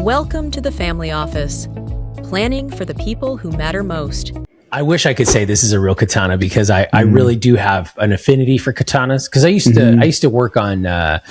Welcome to the Family Office, planning for the people who matter most. I wish I could say this is a real katana because I really do have an affinity for katanas because I used to work on the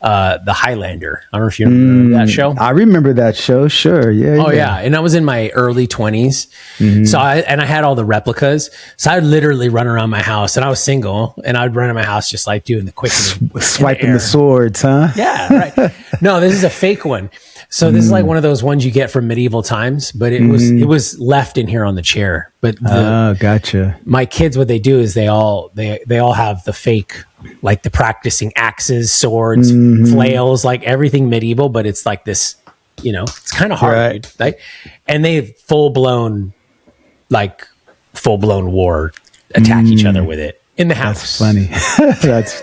Highlander. I don't know if you remember that show. I remember that show. Sure. Yeah. Oh yeah. And I was in my early 20s. So I had all the replicas. So I'd literally run around my house and I was single and I'd run around my house just like doing the quick swiping the swords, huh? Yeah. Right. No, this is a fake one. So this is like one of those ones you get from medieval times, but it was left in here on the chair. But gotcha. My kids, what they do is they all have the fake, like the practicing axes, swords, flails, like everything medieval. But it's like this, it's kind of hard, right. Dude, right? And they full blown war, attack each other with it in the house. That's funny.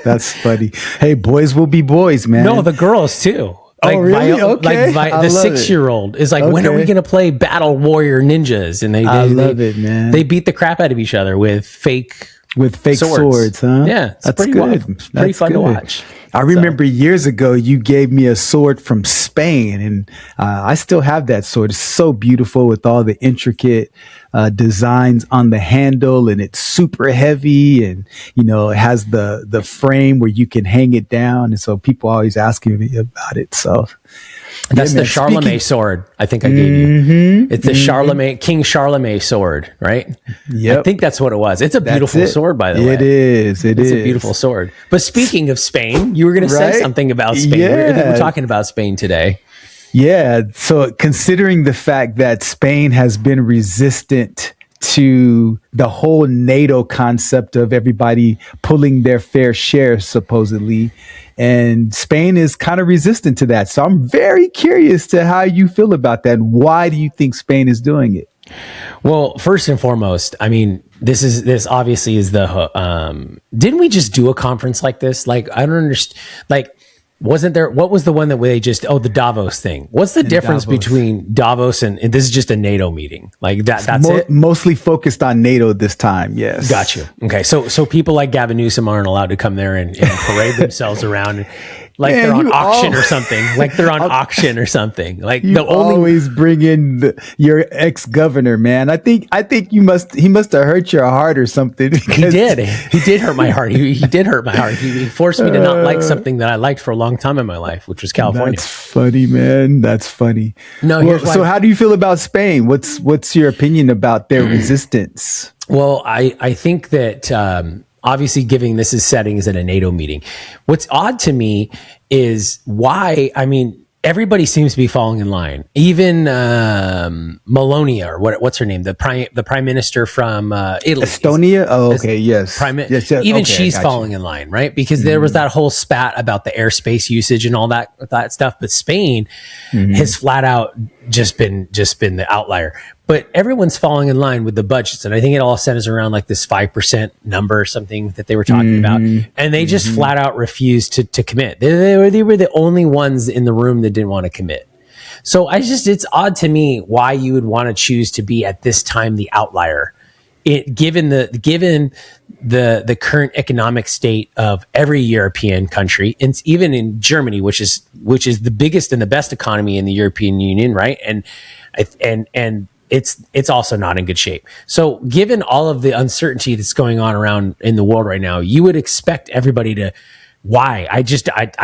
that's funny. Hey, boys will be boys, man. No, the girls too. Like, really? Okay. The 6-year-old is like, when are we going to play Battle Warrior Ninjas? And I love it, man. They beat the crap out of each other with fake swords, huh? Yeah, that's pretty good. Pretty fun to watch. I remember years ago you gave me a sword from Spain, and I still have that sword. It's so beautiful with all the intricate designs on the handle, and it's super heavy, and it has the frame where you can hang it down, and so people always asking me about it. So that's the Charlemagne sword. I think I gave you. It's the King Charlemagne sword, right? Yeah, I think that's what it was. It's a beautiful sword, by the way. It is. It's a beautiful sword. But speaking of Spain, you were going to say something about Spain. Yeah. We're talking about Spain today. Yeah. So considering the fact that Spain has been resistant to the whole NATO concept of everybody pulling their fair share, supposedly, and Spain is kind of resistant to that. So I'm very curious to how you feel about that. And why do you think Spain is doing it? Well, first and foremost, I mean, this obviously is the, didn't we just do a conference like this? Like, I don't understand. Like, wasn't there, what was the one that they just, the Davos thing? What's the difference between Davos and this is just a NATO meeting? Like that's it? Mostly focused on NATO this time. Yes. Got you. Okay. So people like Gavin Newsom aren't allowed to come there and parade themselves around like they're on auction or something. Like they're on auction or something. Like you always bring in your ex-governor, man. I think he must have hurt your heart or something. He did hurt my heart. He did hurt my heart. He forced me to not like something that I liked for a long time in my life, which was California. That's funny, man. That's funny. No, so how do you feel about Spain? What's your opinion about their resistance? Well, I think that obviously giving this as settings at a NATO meeting. What's odd to me is why, I mean, everybody seems to be falling in line. Even Melania, or what's her name? The prime minister from Italy. Estonia? Oh, okay, yes. Even she's falling in line, right? Because there was that whole spat about the airspace usage and all that stuff. But Spain has flat out just been the outlier. But everyone's falling in line with the budgets. And I think it all centers around like this 5% number or something that they were talking about. And they just flat out refused to commit. They were the only ones in the room that didn't want to commit. So it's odd to me why you would want to choose to be at this time the outlier. Given the current economic state of every European country, and even in Germany, which is the biggest and the best economy in the European Union, right? And it's also not in good shape. So given all of the uncertainty that's going on around in the world right now, you would expect everybody to, why? I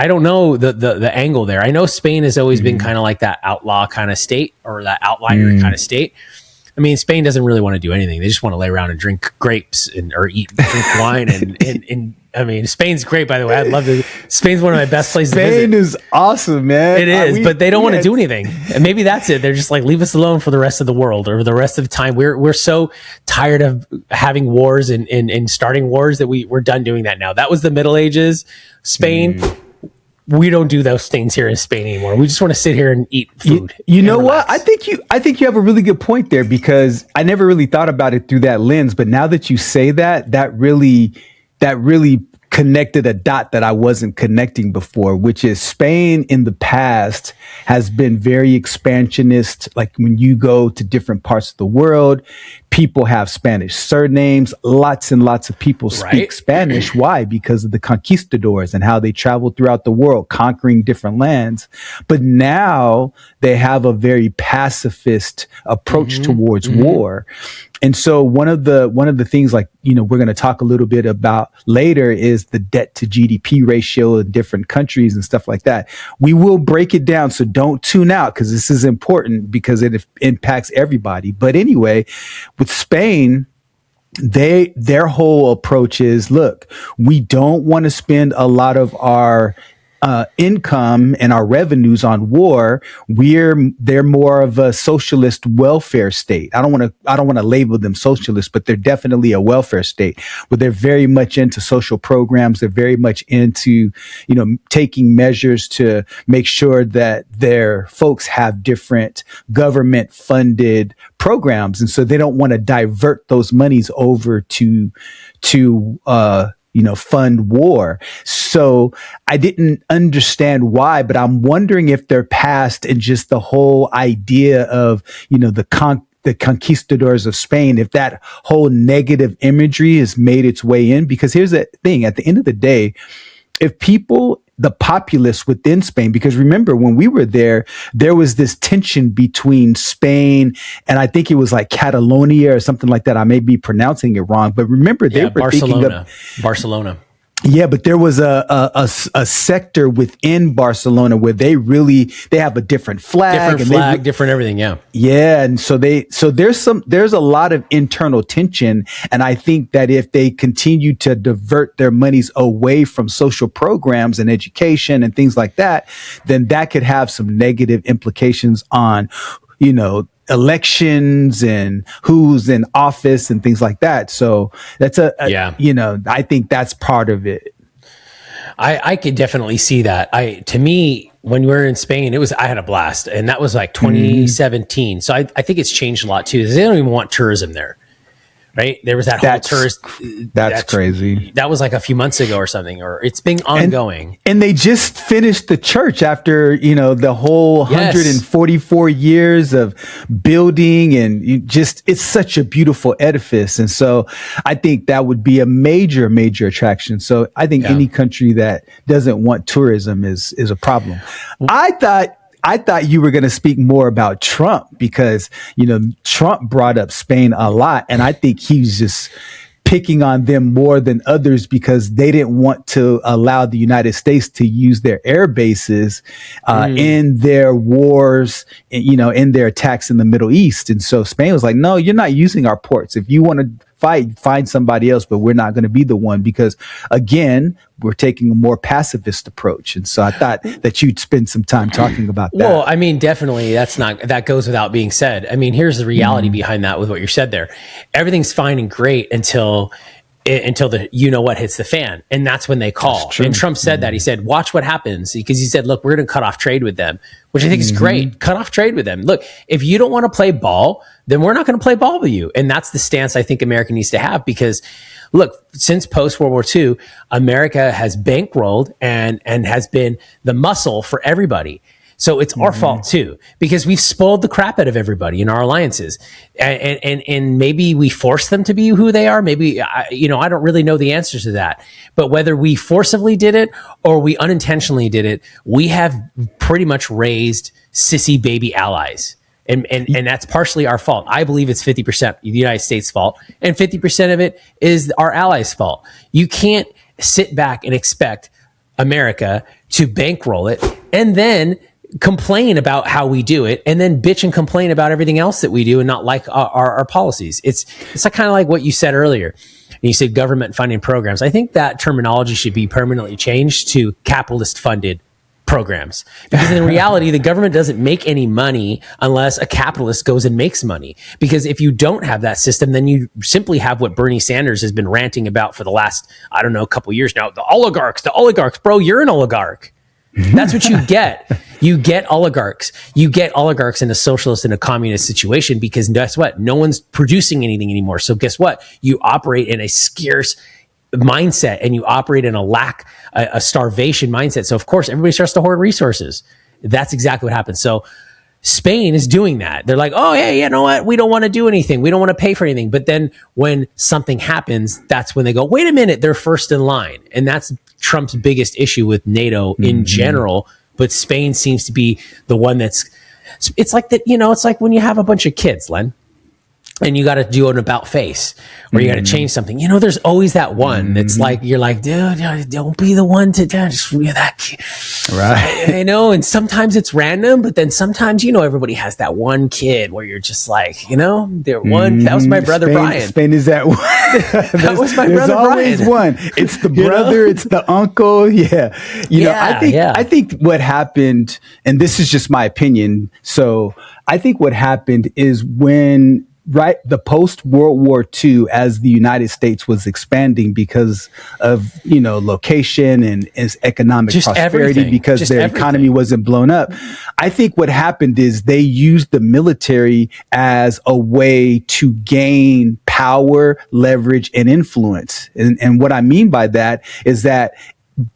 don't know the angle there. I know Spain has always been kind of like that outlaw kind of state or that outlier kind of state. I mean, Spain doesn't really want to do anything. They just want to lay around and drink grapes or drink wine. And I mean, Spain's great, by the way. I'd love to. Spain's one of my best places to visit. Spain is awesome, man. It is, but they don't want to do anything. And maybe that's it. They're just like, leave us alone for the rest of the world or the rest of the time. We're so tired of having wars and starting wars that we're done doing that now. That was the Middle Ages. Spain. We don't do those things here in Spain anymore. We just want to sit here and eat food. You know what? I think you have a really good point there, because I never really thought about it through that lens. But now that you say that really connected a dot that I wasn't connecting before, which is Spain in the past has been very expansionist. Like when you go to different parts of the world, people have Spanish surnames. Lots and lots of people speak Spanish. Why? Because of the conquistadors and how they traveled throughout the world, conquering different lands. But now they have a very pacifist approach towards war. And so one of the things, like, you know, we're going to talk a little bit about later is the debt to GDP ratio in different countries and stuff like that. We will break it down. So don't tune out, because this is important because it impacts everybody. But anyway, with Spain, their whole approach is, look, we don't want to spend a lot of our income and our revenues on war. They're more of a socialist welfare state. I don't want to label them socialist, but they're definitely a welfare state where they're very much into social programs. They're very much into, you know, taking measures to make sure that their folks have different government funded programs. And so they don't want to divert those monies over to fund war. So I didn't understand why, but I'm wondering if they're past and just the whole idea of, you know, the conquistadors of Spain, if that whole negative imagery has made its way in. Because here's the thing, at the end of the day, if the populace within Spain, because remember when we were there was this tension between Spain and I think it was like Catalonia or something like that. I may be pronouncing it wrong, but remember they were Barcelona. Yeah, but there was a sector within Barcelona where they have a different flag, different everything. Yeah. Yeah. And so there's a lot of internal tension. And I think that if they continue to divert their monies away from social programs and education and things like that, then that could have some negative implications on, you know, elections and who's in office and things like that. So that's you know, I think that's part of it. I could definitely see that. To me, when we were in Spain, I had a blast, and that was like 2017. So I think it's changed a lot too. They don't even want tourism there. Right? There was that whole tourist. That's crazy. That was like a few months ago or something, or it's been ongoing. And they just finished the church after, you know, the whole 144 years of building, and it's such a beautiful edifice. And so I think that would be a major, major attraction. So I think any country that doesn't want tourism is a problem. I thought you were going to speak more about Trump, because, you know, Trump brought up Spain a lot. And I think he's just picking on them more than others because they didn't want to allow the United States to use their air bases in their wars, you know, in their attacks in the Middle East. And so Spain was like, no, you're not using our ports. If you want to find somebody else, but we're not going to be the one, because again, we're taking a more pacifist approach. And so I thought that you'd spend some time talking about that. Well, I mean, definitely that goes without being said. I mean, here's the reality behind that with what you said there. Everything's fine and great until the you know what hits the fan, and that's when they call. And Trump said that. He said, watch what happens, because he said, look, we're going to cut off trade with them, which I think is great. Cut off trade with them. Look, if you don't want to play ball, then we're not going to play ball with you. And that's the stance I think America needs to have, because look, since post World War II, America has bankrolled and has been the muscle for everybody. So it's our fault too, because we've spoiled the crap out of everybody in our alliances, and maybe we force them to be who they are. Maybe, I don't really know the answers to that, but whether we forcibly did it or we unintentionally did it, we have pretty much raised sissy baby allies. And that's partially our fault. I believe it's 50% the United States' fault, and 50% of it is our allies' fault. You can't sit back and expect America to bankroll it and then complain about how we do it, and then bitch and complain about everything else that we do and not like our policies. It's like kind of like what you said earlier. You said government funding programs. I think that terminology should be permanently changed to capitalist funded programs, because in reality, the government doesn't make any money unless a capitalist goes and makes money. Because if you don't have that system, then you simply have what Bernie Sanders has been ranting about for the last, couple years now. The oligarchs, bro, you're an oligarch. That's what you get. You get oligarchs. You get oligarchs in a socialist and a communist situation, because guess what? No one's producing anything anymore. So guess what? You operate in a scarce mindset, and you operate in a starvation mindset. So of course, everybody starts to hoard resources. That's exactly what happens. So Spain is doing that. They're like, oh, hey, you know what? We don't want to do anything. We don't want to pay for anything. But then when something happens, that's when they go, wait a minute, they're first in line. And that's Trump's biggest issue with NATO in general. But Spain seems to be the one it's like that, it's like when you have a bunch of kids, Len, and you got to do an about face or you got to change something. There's always that one that's like, you're like, dude, don't be the one to just that kid. Right. I know. And sometimes it's random, but then sometimes, everybody has that one kid where you're just like, that was my brother, Brian. Spain is that one. That was my brother, Brian. There's always one. It's the brother, it's the uncle. Yeah. I think what happened, and this is just my opinion. So I think what happened is when, the post World War II, as the United States was expanding because of, location and its economic just prosperity, everything. because just their economy wasn't blown up. I think what happened is they used the military as a way to gain power, leverage, and influence. And what I mean by that is that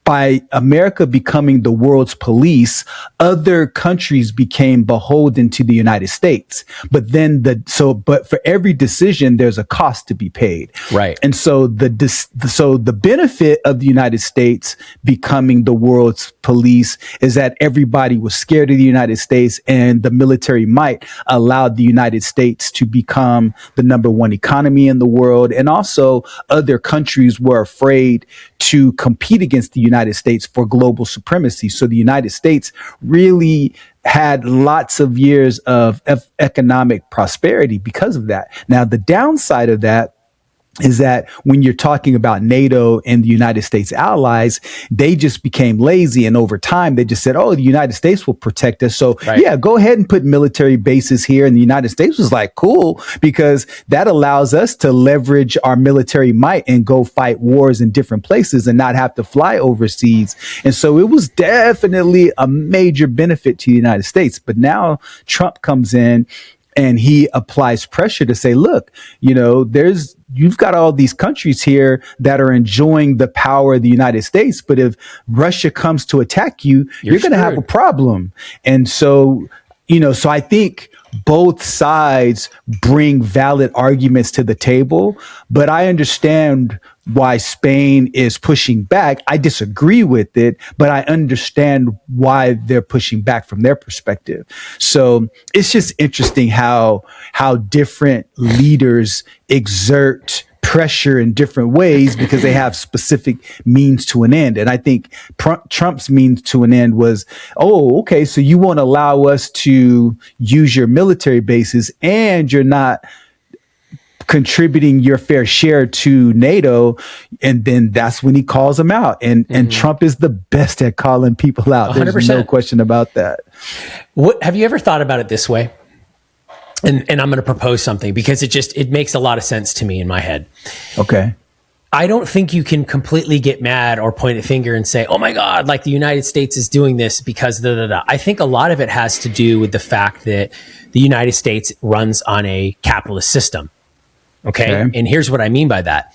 by America becoming the world's police, other countries became beholden to the United States. But then but for every decision, there's a cost to be paid. Right. And so the benefit of the United States becoming the world's police is that everybody was scared of the United States, and the military might allowed the United States to become the number one economy in the world. And also other countries were afraid to compete against the United States for global supremacy. So the United States really had lots of years of economic prosperity because of that. Now, the downside of that is that when you're talking about NATO and the United States allies, they just became lazy. And over time, they just said, oh, the United States will protect us. So yeah, go ahead and put military bases here. And the United States was like, cool, because that allows us to leverage our military might and go fight wars in different places and not have to fly overseas. And so it was definitely a major benefit to the United States. But now Trump comes in and he applies pressure to say, look, you've got all these countries here that are enjoying the power of the United States. But if Russia comes to attack you, you're going to have a problem. And so, so I think both sides bring valid arguments to the table, but I understand why Spain is pushing back. I disagree with it, but I understand why they're pushing back from their perspective. So it's just interesting how different leaders exert pressure in different ways because they have specific means to an end. And I think Trump's means to an end was, oh, okay, so you won't allow us to use your military bases and you're not contributing your fair share to NATO. And then that's when he calls them out. And Trump is the best at calling people out. 100%. There's no question about that. Have you ever thought about it this way? And I'm going to propose something because it makes a lot of sense to me in my head. Okay. I don't think you can completely get mad or point a finger and say, oh my God, like the United States is doing this because da, da, da. I think a lot of it has to do with the fact that the United States runs on a capitalist system. Okay. And here's what I mean by that.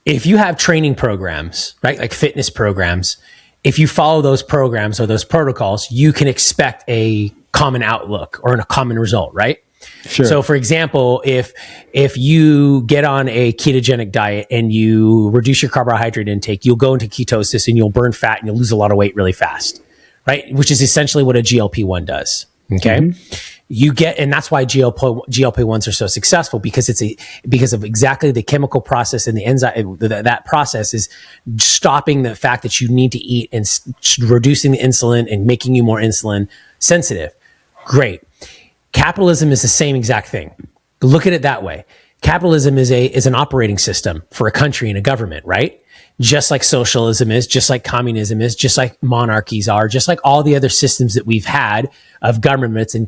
If you have training programs, right, like fitness programs, if you follow those programs or those protocols, you can expect a common outlook or a common result, right? Sure. So for example, if you get on a ketogenic diet and you reduce your carbohydrate intake, you'll go into ketosis and you'll burn fat and you'll lose a lot of weight really fast, right? Which is essentially what a GLP-1 does. Okay. Mm-hmm. And that's why GLP-1s are so successful because because of exactly the chemical process and the enzyme, that process is stopping the fact that you need to eat and reducing the insulin and making you more insulin sensitive. Great. Capitalism is the same exact thing. Look at it that way. Capitalism is an operating system for a country and a government, right? Just like socialism is, just like communism is, just like monarchies are, just like all the other systems that we've had of governments and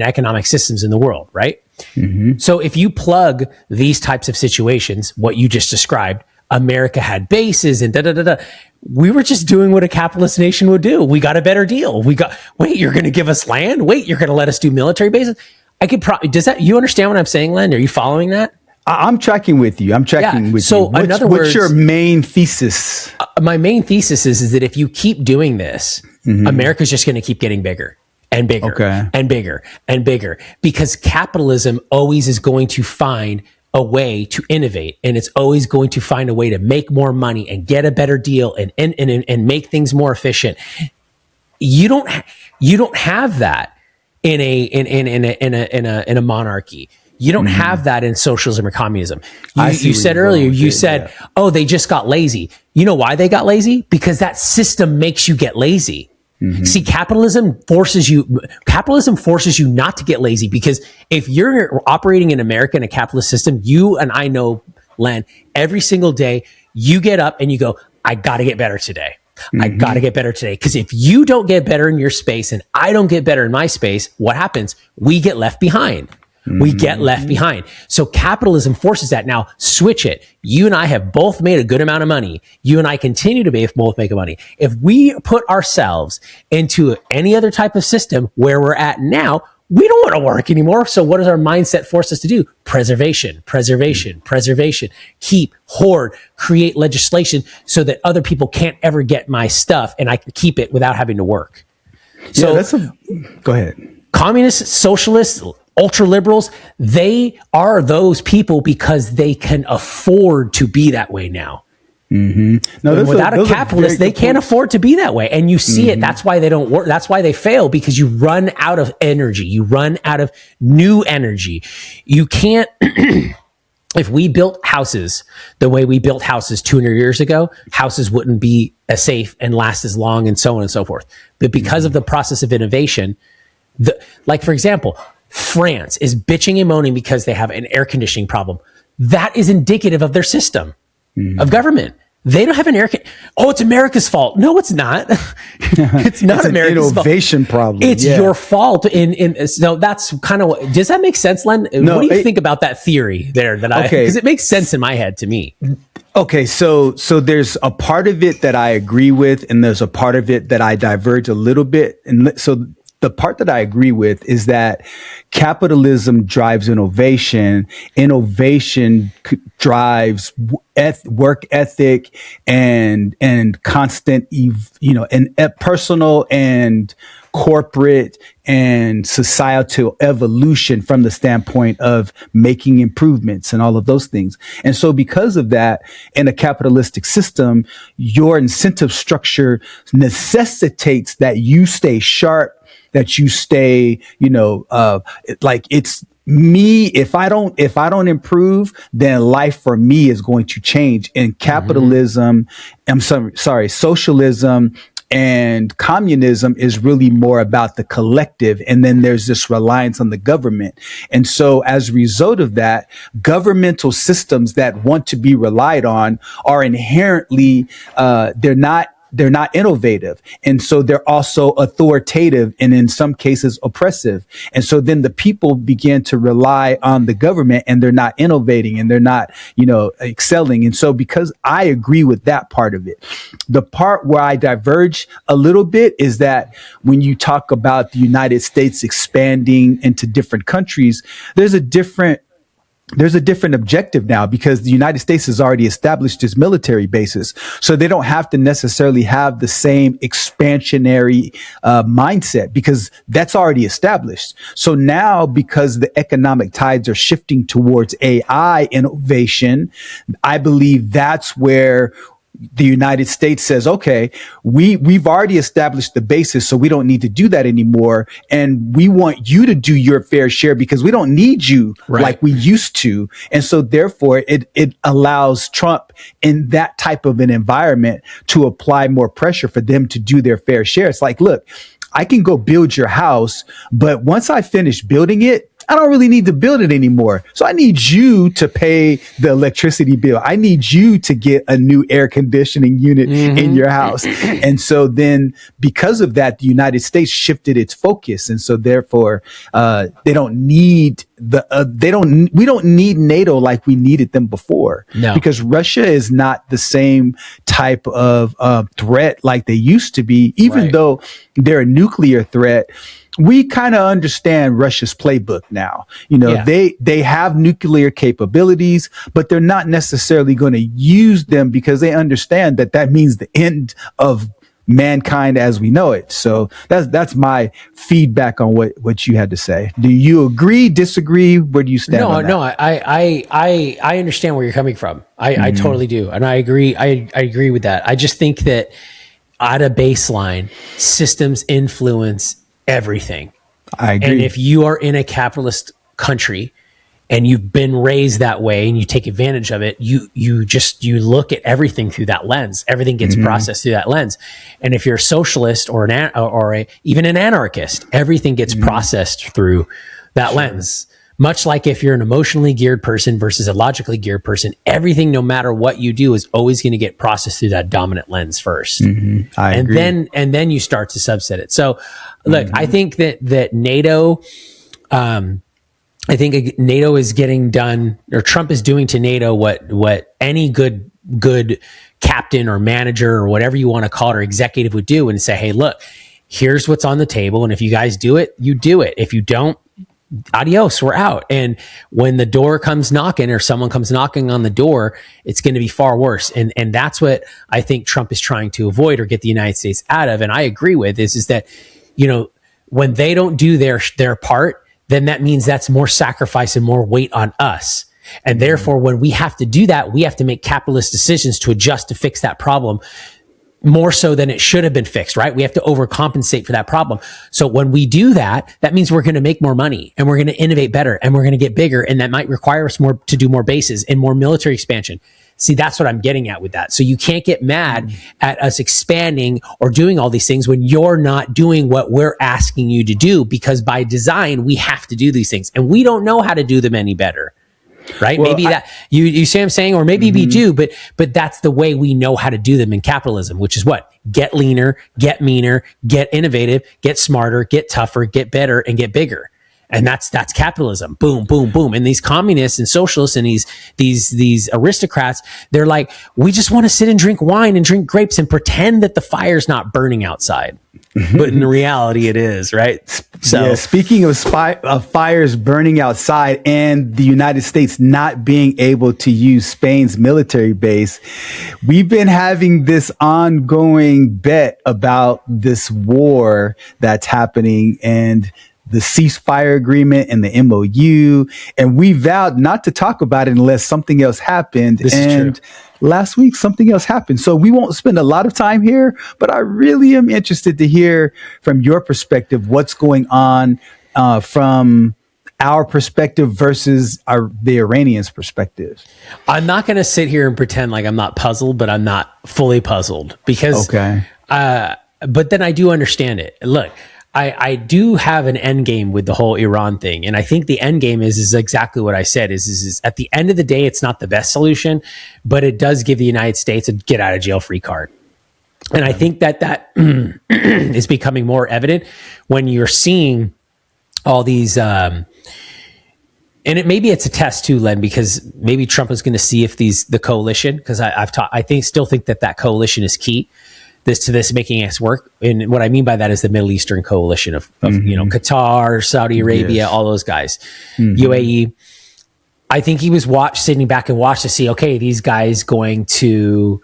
economic systems in the world, right? Mm-hmm. So if you plug these types of situations, what you just described, America had bases and da-da-da-da. We were just doing what a capitalist nation would do. We got a better deal. Wait, you're going to give us land? Wait, you're going to let us do military bases? You understand what I'm saying, Len? Are you following that? I'm tracking with you. With you. So in other words, what's your main thesis? My main thesis is that if you keep doing this, America's just going to keep getting bigger. and bigger and bigger and bigger, because capitalism always is going to find a way to innovate, and it's always going to find a way to make more money and get a better deal and make things more efficient. You don't have that in a monarchy. You don't have that in socialism or communism. You said earlier, oh, they just got lazy. You know why they got lazy? Because that system makes you get lazy. See, capitalism forces you not to get lazy, because if you're operating in America in a capitalist system, you and I know, Len, every single day you get up and you go, I got to get better today. I got to get better today. Because if you don't get better in your space and I don't get better in my space, what happens? We get left behind. We get left behind. So capitalism forces that. Now switch it. You and I have both made a good amount of money. You and I continue to both make money. If we put ourselves into any other type of system where we're at now, we don't want to work anymore. So what does our mindset force us to do? Preservation. Keep, hoard, create legislation so that other people can't ever get my stuff and I can keep it without having to work. So go ahead. Communists, socialists, ultra liberals, they are those people because they can afford to be that way now. No, without a capitalist, they can't afford to be that way. And you see it. That's why they don't work. That's why they fail, because you run out of energy. You run out of new energy. You can't, if we built houses the way we built houses 200 years ago, houses wouldn't be as safe and last as long and so on and so forth. But because of the process of innovation, like for example, France is bitching and moaning because they have an air conditioning problem. That is indicative of their system of government. They don't have an oh, it's America's fault. No, it's not. It's not America's innovation problem. It's your fault. So that's kind of does that make sense, Len? No, what do you think about that theory there? Because it makes sense in my head to me. Okay, so there's a part of it that I agree with, and there's a part of it that I diverge a little bit. And so the part that I agree with is that capitalism drives innovation. Innovation drives work ethic and constant, and personal and corporate and societal evolution from the standpoint of making improvements and all of those things. And so because of that, in a capitalistic system, your incentive structure necessitates that you stay sharp, that you stay, like it's me. If I don't improve, then life for me is going to change. In capitalism, socialism and communism is really more about the collective. And then there's this reliance on the government. And so as a result of that, governmental systems that want to be relied on are inherently, they're not innovative. And so they're also authoritative and in some cases oppressive. And so then the people begin to rely on the government and they're not innovating and they're not, excelling. And so because I agree with that part of it, the part where I diverge a little bit is that when you talk about the United States expanding into different countries, there's a different objective now, because the United States has already established its military bases. So they don't have to necessarily have the same expansionary mindset, because that's already established. So now, because the economic tides are shifting towards AI innovation, I believe that's where the United States says, okay, we've already established the basis, so we don't need to do that anymore. And we want you to do your fair share because we don't need you like we used to. And so therefore it allows Trump in that type of an environment to apply more pressure for them to do their fair share. It's like, look, I can go build your house, but once I finish building it, I don't really need to build it anymore. So I need you to pay the electricity bill. I need you to get a new air conditioning unit in your house. And so then because of that, the United States shifted its focus. And so therefore, we don't need NATO like we needed them before. No. Because Russia is not the same type of threat like they used to be, even though they're a nuclear threat. We kind of understand Russia's playbook now. They have nuclear capabilities, but they're not necessarily going to use them because they understand that means the end of mankind as we know it. So that's my feedback on what you had to say. Do you agree, disagree? Where do you stand on that? No, I understand where you're coming from. I totally do. And I agree. I agree with that. I just think that at a baseline, systems influence everything. I agree. And if you are in a capitalist country and you've been raised that way and you take advantage of it, you look at everything through that lens. Everything gets processed through that lens. And if you're a socialist or even an anarchist, everything gets processed through that lens. Much like if you're an emotionally geared person versus a logically geared person, everything, no matter what you do, is always going to get processed through that dominant lens first. I agree. And then you start to subset it. So look, I think that NATO, I think NATO is getting done, or Trump is doing to NATO what any good captain or manager or whatever you want to call it, or executive would do, and say, hey, look, here's what's on the table. And if you guys do it, you do it. If you don't, adios, we're out. And when the door comes knocking, or someone comes knocking on the door, it's going to be far worse. And that's what I think Trump is trying to avoid or get the United States out of. And I agree with is that, when they don't do their part, then that means that's more sacrifice and more weight on us. And therefore, when we have to do that, we have to make capitalist decisions to adjust to fix that problem more so than it should have been fixed, right? We have to overcompensate for that problem. So when we do that, that means we're going to make more money and we're going to innovate better and we're going to get bigger. And that might require us to do more bases and more military expansion. See, that's what I'm getting at with that. So you can't get mad at us expanding or doing all these things when you're not doing what we're asking you to do, because by design, we have to do these things and we don't know how to do them any better. Right? Well, maybe that you see what I'm saying, or maybe we do, but that's the way we know how to do them in capitalism, which is what? Get leaner, get meaner, get innovative, get smarter, get tougher, get better, and get bigger. And that's capitalism. Boom, boom, boom. And these communists and socialists and these aristocrats, they're like, we just want to sit and drink wine and drink grapes and pretend that the fire's not burning outside. But in reality, it is, right? So, yeah, speaking of fires burning outside and the United States not being able to use Spain's military base, we've been having this ongoing bet about this war that's happening and the ceasefire agreement and the MOU. And we vowed not to talk about it unless something else happened. This is true. Last week, something else happened. So we won't spend a lot of time here, but I really am interested to hear from your perspective, what's going on from our perspective versus the Iranians' perspective. I'm not going to sit here and pretend like I'm not puzzled, but I'm not fully puzzled because, but then I do understand it. Look, I do have an end game with the whole Iran thing. And I think the end game is exactly what I said is at the end of the day, it's not the best solution, but it does give the United States a get out of jail free card. And I think that is becoming more evident when you're seeing all these, and maybe it's a test too, Len, because maybe Trump is going to see if the coalition, because I still think that coalition is key. This making us work. And what I mean by that is the Middle Eastern coalition of Qatar, Saudi Arabia, all those guys, UAE. I think he was sitting back and watched to see, okay, guys going to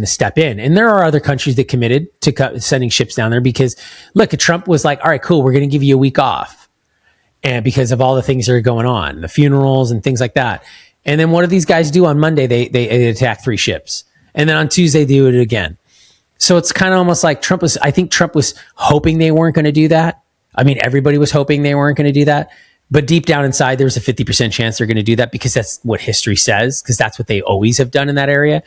step in? And there are other countries that committed to sending ships down there because look, Trump was like, all right, cool, we're going to give you a week off. And because of all the things that are going on, the funerals and things like that. And then what do these guys do on Monday? They attack 3 ships. And then on Tuesday, they do it again. So it's kind of almost like I think Trump was hoping they weren't going to do that. I mean, everybody was hoping they weren't going to do that. But deep down inside, there was a 50% chance they're going to do that because that's what history says, because that's what they always have done in that area.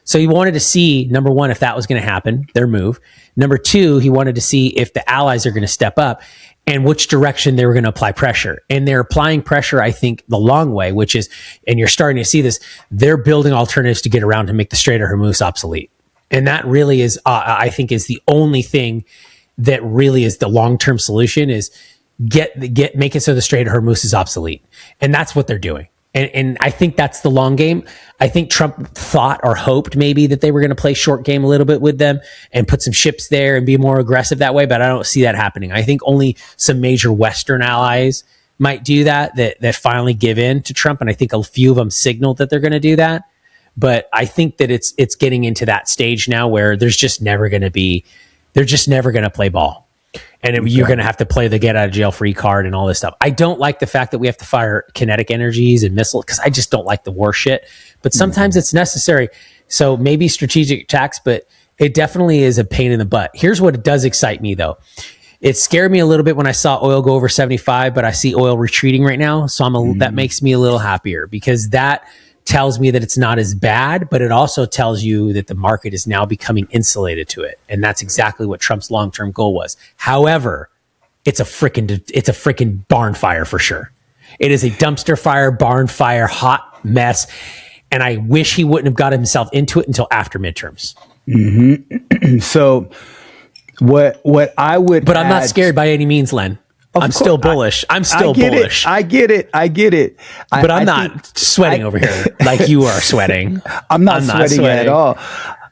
So he wanted to see, number one, if that was going to happen, their move. Number two, he wanted to see if the allies are going to step up and which direction they were going to apply pressure. And they're applying pressure, I think, the long way, which is, and you're starting to see this, they're building alternatives to get around to make the Strait of Hormuz obsolete. And that really is, I think, is the only thing that really is the long-term solution is make it so the Strait of Hormuz is obsolete. And that's what they're doing. And I think that's the long game. I think Trump thought or hoped maybe that they were going to play short game a little bit with them and put some ships there and be more aggressive that way. But I don't see that happening. I think only some major Western allies might do that finally give in to Trump. And I think a few of them signaled that they're going to do that. But I think that it's getting into that stage now where they're just never going to play ball. And you're going to have to play the get out of jail free card and all this stuff. I don't like the fact that we have to fire kinetic energies and missiles because I just don't like the war shit. But sometimes it's necessary. So maybe strategic attacks, but it definitely is a pain in the butt. Here's what it does excite me, though. It scared me a little bit when I saw oil go over 75, but I see oil retreating right now. So that makes me a little happier because that tells me that it's not as bad, but it also tells you that the market is now becoming insulated to it. And that's exactly what Trump's long-term goal was. However, it's a freaking barn fire for sure. It is a dumpster fire, barn fire, hot mess. And I wish he wouldn't have got himself into it until after midterms. Mm-hmm. So what I would, but I'm not scared by any means, Len. I'm still bullish. I'm still bullish. I get it. But I'm not sweating over here like you are sweating. I'm not sweating at all.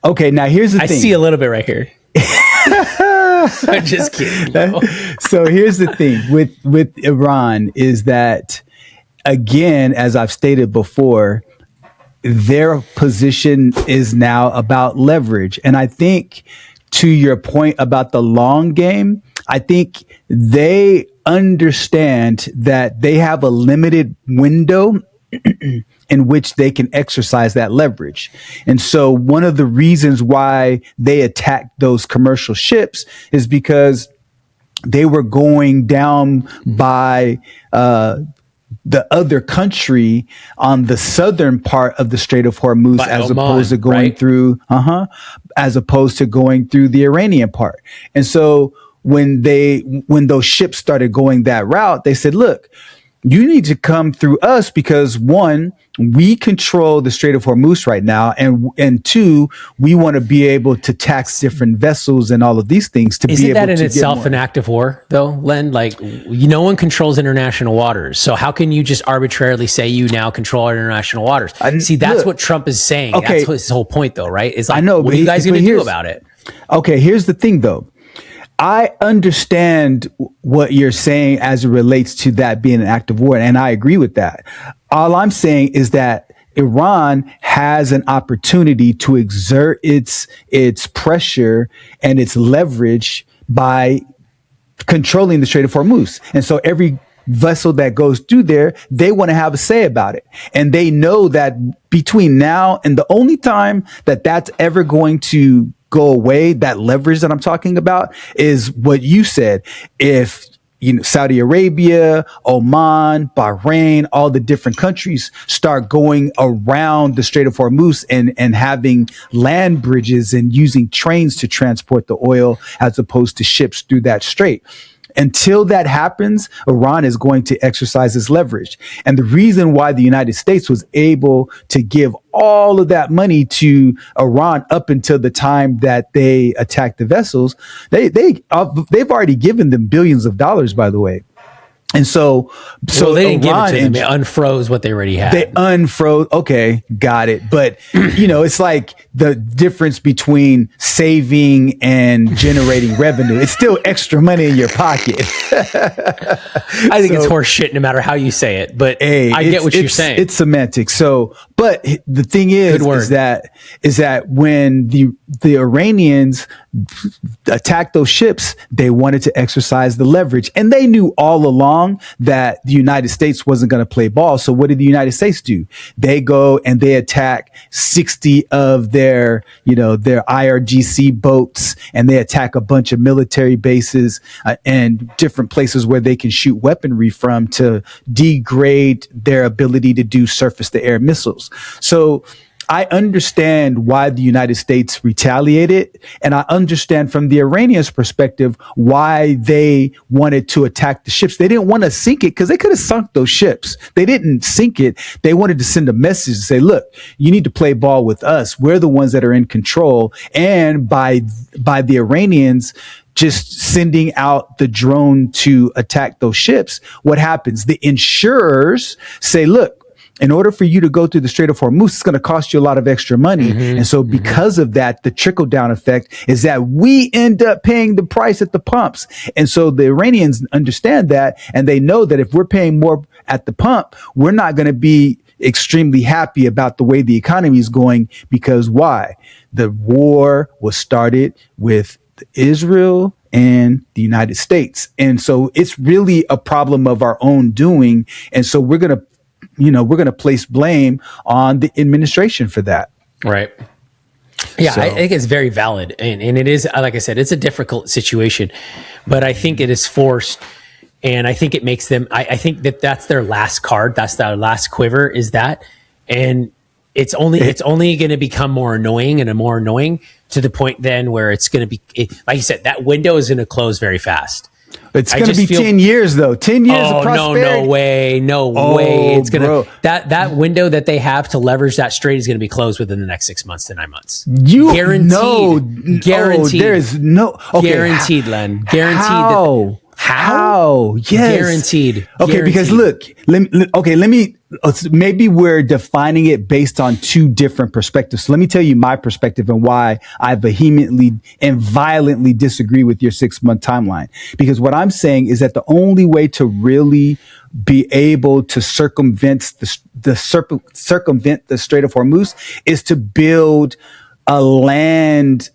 Okay, now here's the thing. I see a little bit right here. I'm just kidding. So here's the thing with Iran is that, again, as I've stated before, their position is now about leverage. And I think to your point about the long game, I think they understand that they have a limited window in which they can exercise that leverage. And so one of the reasons why they attacked those commercial ships is because they were going down by the other country on the southern part of the Strait of Hormuz, as opposed to going through, as opposed to going through the Iranian part. And so when those ships started going that route, they said, look, you need to come through us because one, we control the Strait of Hormuz right now. And two, we want to be able to tax different vessels and all of these things to be able to. Isn't that in itself an act of war though, Len? Like no one controls international waters. So how can you just arbitrarily say you now control international waters? See, that's what Trump is saying. Okay. That's his whole point though, right? Is like, I know, what are you guys going to do about it? Okay. Here's the thing though. I understand what you're saying as it relates to that being an act of war, and I agree with that. All I'm saying is that Iran has an opportunity to exert its pressure and its leverage by controlling the Strait of Hormuz. And so every vessel that goes through there, they want to have a say about it. And they know that between now and the only time that that's ever going to go away, that leverage that I'm talking about, is what you said. If Saudi Arabia, Oman, Bahrain, all the different countries start going around the Strait of Hormuz and having land bridges and using trains to transport the oil as opposed to ships through that strait. Until that happens, Iran is going to exercise its leverage. And the reason why the United States was able to give all of that money to Iran up until the time that they attacked the vessels, they've already given them billions of dollars, by the way. And so they didn't give it to them. They unfroze what they already had. They unfroze. Okay, got it. But it's like the difference between saving and generating revenue. It's still extra money in your pocket. I think it's horse shit no matter how you say it. But I get what you're saying. It's semantics. So, but the thing is that when the Iranians attacked those ships, they wanted to exercise the leverage, and they knew all along that the United States wasn't going to play ball. So what did the United States do? They go and they attack 60 of their IRGC boats, and they attack a bunch of military bases and different places where they can shoot weaponry from to degrade their ability to do surface to air missiles. So I understand why the United States retaliated, and I understand from the Iranians' perspective why they wanted to attack the ships. They didn't want to sink it because they could have sunk those ships. They didn't sink it. They wanted to send a message to say, look, you need to play ball with us. We're the ones that are in control. And by the Iranians just sending out the drone to attack those ships, what happens? The insurers say, look, in order for you to go through the Strait of Hormuz, it's going to cost you a lot of extra money. And so because of that, the trickle down effect is that we end up paying the price at the pumps. And so the Iranians understand that, and they know that if we're paying more at the pump, we're not going to be extremely happy about the way the economy is going, because why? The war was started with Israel and the United States. And so it's really a problem of our own doing. And so we're going to place blame on the administration for that. Right. Yeah, So- I think it's very valid. And it is, like I said, it's a difficult situation, but I think it is forced. And I think it makes them, I think that's their last card. That's their last quiver, is that. And it's only going to become more annoying and more annoying to the point then where it's going to be, like you said, that window is going to close very fast. It's going to be 10 years though. 10 years of prosperity. No way. It's going to, that window that they have to leverage that strait is going to be closed within the next 6 months to 9 months. Guaranteed. There is no, guaranteed, Len. Guaranteed. How? Yes. Guaranteed. Okay, because look, maybe we're defining it based on two different perspectives. So let me tell you my perspective and why I vehemently and violently disagree with your 6-month timeline. Because what I'm saying is that the only way to really be able to circumvent the Strait of Hormuz is to build a land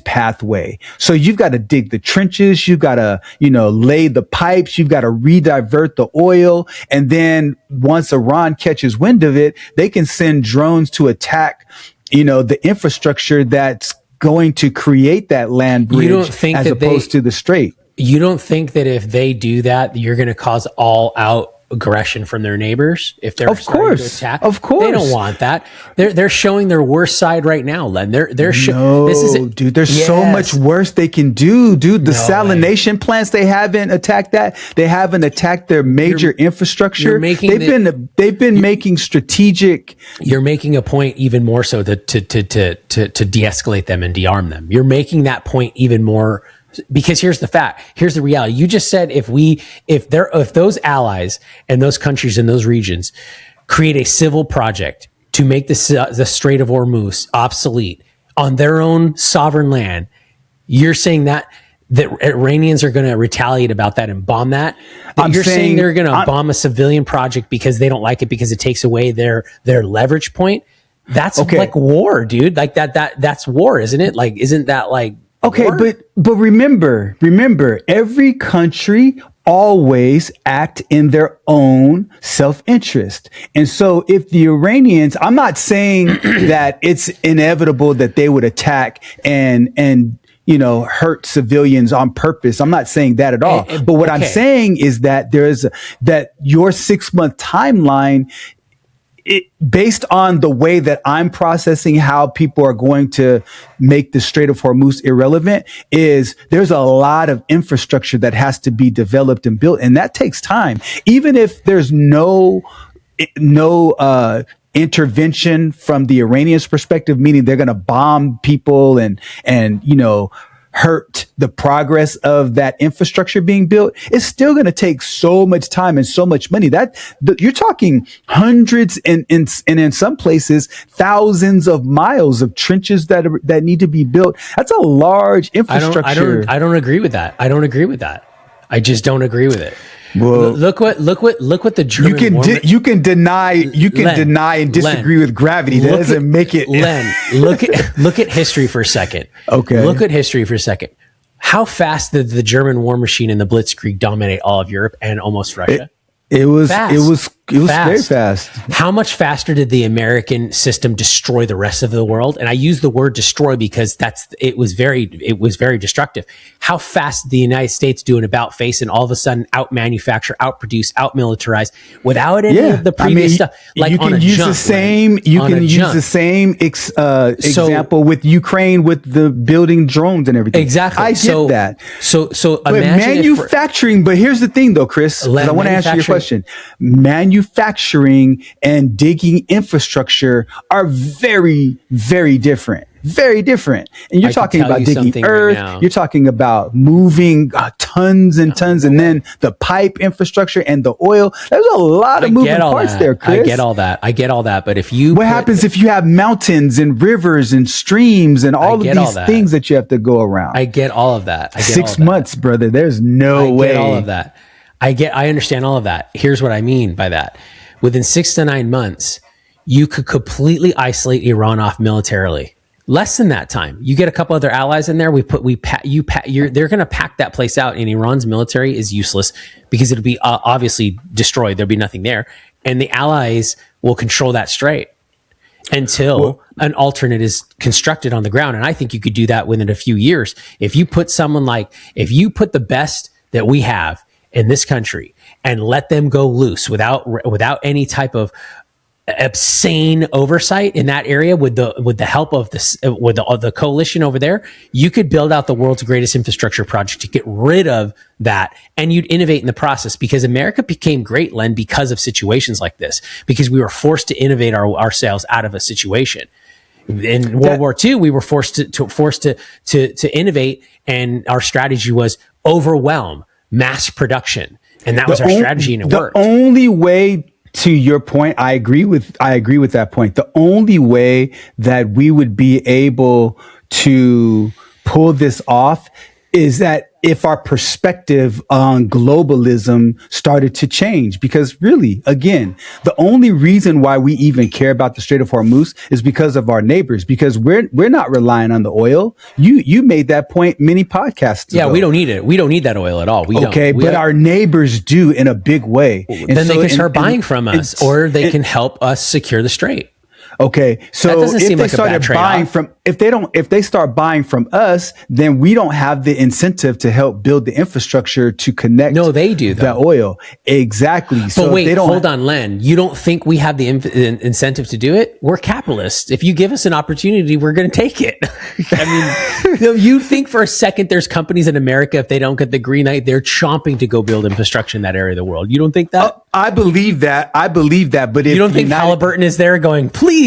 pathway. So you've got to dig the trenches. You've got to, lay the pipes. You've got to redivert the oil. And then once Iran catches wind of it, they can send drones to attack, the infrastructure that's going to create that land bridge as opposed to the strait. You don't think that if they do that, you're going to cause all out aggression from their neighbors if they're starting to attack? Of course, they don't want that. They're showing their worst side right now, Len. Dude, there's so much worse they can do, dude. The salination plants, they haven't attacked that. They haven't attacked their major infrastructure. They've been making strategic. You're making a point even more so to de-escalate them and de-arm them. You're making that point even more. Because here's the fact. Here's the reality. You just said if those allies and those countries in those regions create a civil project to make the Strait of Hormuz obsolete on their own sovereign land, you're saying that the Iranians are going to retaliate about that and bomb that? You're saying they're going to bomb a civilian project because they don't like it because it takes away their leverage point? That's like war, dude. Like that's war, isn't it? Like, isn't that like? Okay, but remember, every country always act in their own self-interest. And so if the Iranians, I'm not saying that it's inevitable that they would attack and hurt civilians on purpose. I'm not saying that at all. But what I'm saying is that that your 6-month timeline, based on the way that I'm processing how people are going to make the Strait of Hormuz irrelevant, is there's a lot of infrastructure that has to be developed and built, and that takes time. Even if there's no intervention from the Iranians' perspective, meaning they're going to bomb people and hurt the progress of that infrastructure being built, it's still going to take so much time and so much money that you're talking hundreds and in some places thousands of miles of trenches that need to be built. That's a large infrastructure. I don't agree with that. I just don't agree with it. Well, look what the German you can deny and disagree with gravity. That doesn't make it. Len, look at history for a second. Okay. Look at history for a second. How fast did the German war machine and the Blitzkrieg dominate all of Europe and almost Russia? It was fast. very fast. How much faster did the American system destroy the rest of the world? And I use the word destroy because it was very destructive. How fast did the United States do an about face and all of a sudden out-manufacture, out-produce, out-militarize without any of the previous stuff? Like you can use the same. You can use the same example with Ukraine with the building drones and everything. Exactly. I get that. So but manufacturing. But here's the thing, though, Chris. I want to answer your question. Manufacturing and digging infrastructure are very, very different. Very different. And you're talking about digging earth. You're talking about moving tons and tons, and then the pipe infrastructure and the oil. There's a lot of moving parts there, Chris. I get all that. But what happens if you have mountains and rivers and streams and all of these things that you have to go around? I get all of that. 6 months, brother. There's no way. I get all of that. I understand all of that. Here's what I mean by that. within 6 to 9 months, you could completely isolate Iran off militarily. Less than that time, you get a couple other allies in there. They're going to pack that place out, and Iran's military is useless because it'll be obviously destroyed. There'll be nothing there, and the allies will control that strait until an alternate is constructed on the ground. And I think you could do that within a few years if you put the best that we have in this country and let them go loose without any type of obscene oversight in that area with the help of the coalition over there. You could build out the world's greatest infrastructure project to get rid of that, and you'd innovate in the process, because America became great, Len, because of situations like this, because we were forced to innovate ourselves out of a situation. In World War II, we were forced to innovate, and our strategy was overwhelm, mass production, and that was our strategy, and it worked. The only way, to your point, I agree with that point. The only way that we would be able to pull this off is that if our perspective on globalism started to change. Because really, again, the only reason why we even care about the Strait of Hormuz is because of our neighbors, because we're not relying on the oil. You made that point many podcasts ago. Yeah, we don't need it. We don't need that oil at all. But our neighbors do in a big way. Then they can start buying from us, or they can help us secure the strait. Okay, so if they started buying from, if they start buying from us, then we don't have the incentive to help build the infrastructure to connect. No, they do the oil. Exactly. But so wait, hold on, Len. You don't think we have the incentive to do it? We're capitalists. If you give us an opportunity, we're going to take it. I mean, you think for a second there's companies in America, if they don't get the green light, they're chomping to go build infrastructure in that area of the world. You don't think that? I believe that. But if you don't think Halliburton is there going, please?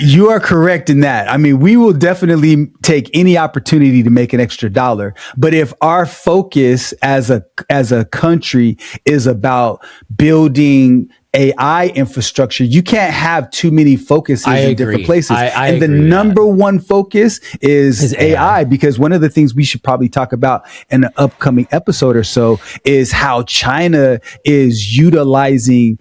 You are correct in that. I mean, we will definitely take any opportunity to make an extra dollar. But if our focus as a country is about building AI infrastructure, you can't have too many focuses in different places. And the number one focus is AI, because one of the things we should probably talk about in an upcoming episode or so is how China is utilizing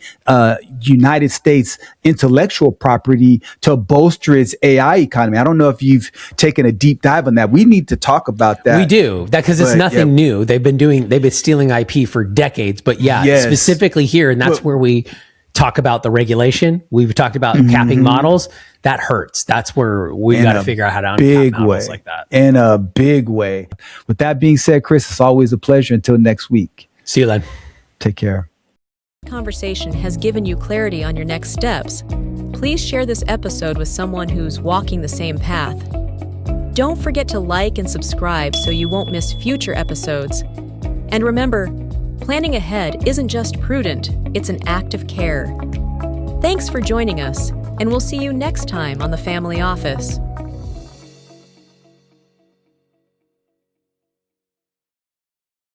United States intellectual property to bolster its AI economy. I don't know if you've taken a deep dive on that. We need to talk about that. We do, because it's nothing new. They've been stealing IP for decades, but specifically here, and that's where we talk about the regulation. We've talked about capping models. That hurts. That's where we got to figure out how to uncap models like that. In a big way. With that being said, Chris, it's always a pleasure. Until next week. See you, Len. Take care. Conversation has given you clarity on your next steps. Please share this episode with someone who's walking the same path. Don't forget to like and subscribe so you won't miss future episodes. And remember, planning ahead isn't just prudent, it's an act of care. Thanks for joining us, and we'll see you next time on The Family Office.